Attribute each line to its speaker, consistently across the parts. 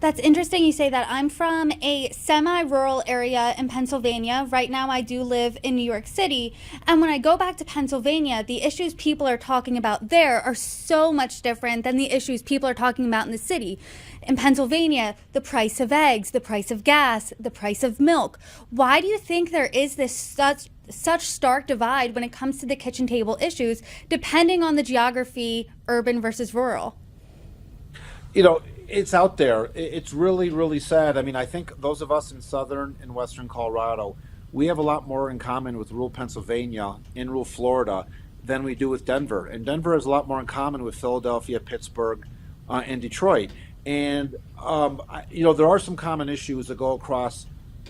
Speaker 1: That's interesting you say that. I'm from a semi rural area in Pennsylvania. Right now, I do live in New York City. And when I go back to Pennsylvania, the issues people are talking about there are so much different than the issues people are talking about in the city. In Pennsylvania, the price of eggs, the price of gas, the price of milk. Why do you think there is this such stark divide when it comes to the kitchen table issues, depending on the geography, urban versus rural?
Speaker 2: It's out there. It's really, really sad. I mean, I think those of us in southern and western Colorado, we have a lot more in common with rural Pennsylvania and rural Florida than we do with Denver. And Denver has a lot more in common with Philadelphia, Pittsburgh, and Detroit. And there are some common issues that go across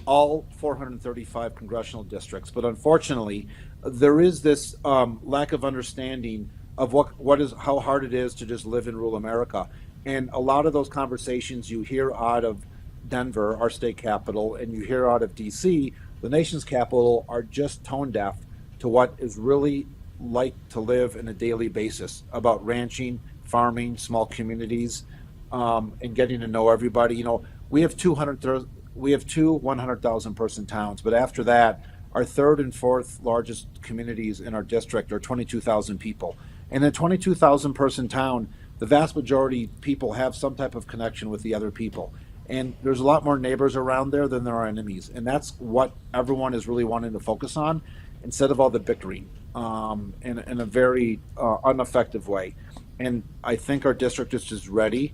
Speaker 2: all 435 congressional districts, but unfortunately, there is this lack of understanding of what is how hard it is to just live in rural America. And a lot of those conversations you hear out of Denver, our state capital, and you hear out of DC, the nation's capital, are just tone deaf to what is really like to live in a daily basis about ranching, farming, small communities, and getting to know everybody. We have 100,000 person towns, but after that, our third and fourth largest communities in our district are 22,000 people. And in a 22,000 person town, the vast majority of people have some type of connection with the other people. And there's a lot more neighbors around there than there are enemies. And that's what everyone is really wanting to focus on instead of all the bickering in a very ineffective way. And I think our district is just ready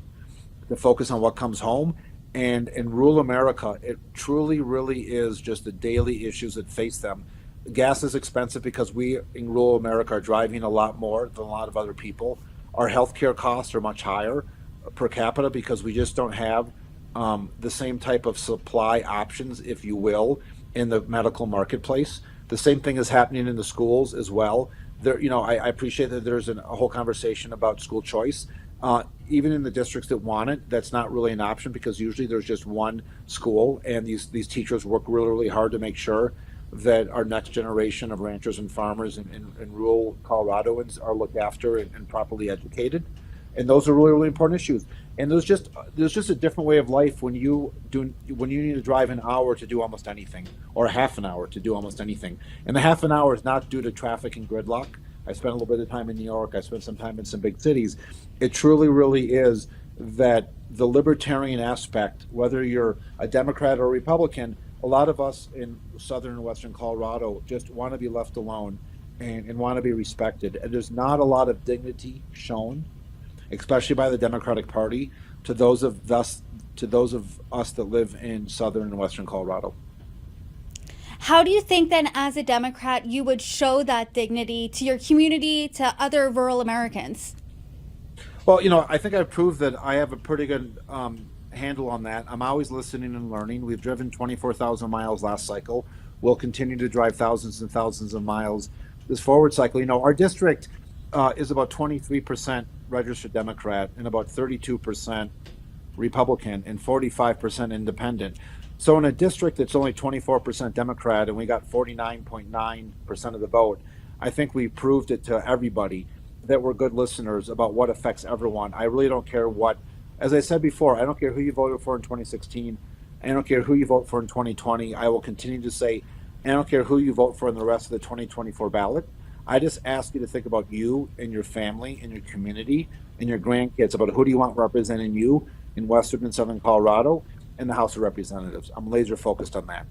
Speaker 2: to focus on what comes home. And in rural America, it truly, really is just the daily issues that face them. Gas is expensive because we in rural America are driving a lot more than a lot of other people. Our healthcare costs are much higher per capita because we just don't have the same type of supply options, if you will, in the medical marketplace. The same thing is happening in the schools as well. I appreciate that there's a whole conversation about school choice. Even in the districts that want it, that's not really an option because usually there's just one school, and these teachers work really, really hard to make sure that our next generation of ranchers and farmers in rural Coloradoans are looked after and properly educated. And those are really, really important issues. And there's just a different way of life when you need to drive an hour to do almost anything, or a half an hour to do almost anything. And the half an hour is not due to traffic and gridlock. I spent a little bit of time in New York. I spent some time in some big cities. It truly, really is that the libertarian aspect, whether you're a Democrat or a Republican, a lot of us in southern and western Colorado just want to be left alone and want to be respected. And there's not a lot of dignity shown, especially by the Democratic Party, to those of us that live in southern and western Colorado.
Speaker 1: How do you think then, as a Democrat, you would show that dignity to your community, to other rural Americans?
Speaker 2: Well, I think I've proved that I have a pretty good handle on that. I'm always listening and learning. We've driven 24,000 miles last cycle. We'll continue to drive thousands and thousands of miles this forward cycle. Our district is about 23% registered Democrat and about 32% Republican and 45% independent. So in a district that's only 24% Democrat and we got 49.9% of the vote, I think we proved it to everybody that we're good listeners about what affects everyone. I really don't care what, as I said before, I don't care who you voted for in 2016. I don't care who you vote for in 2020. I will continue to say, I don't care who you vote for in the rest of the 2024 ballot. I just ask you to think about you and your family and your community and your grandkids, about who do you want representing you in Western and Southern Colorado in the House of Representatives. I'm laser focused on that.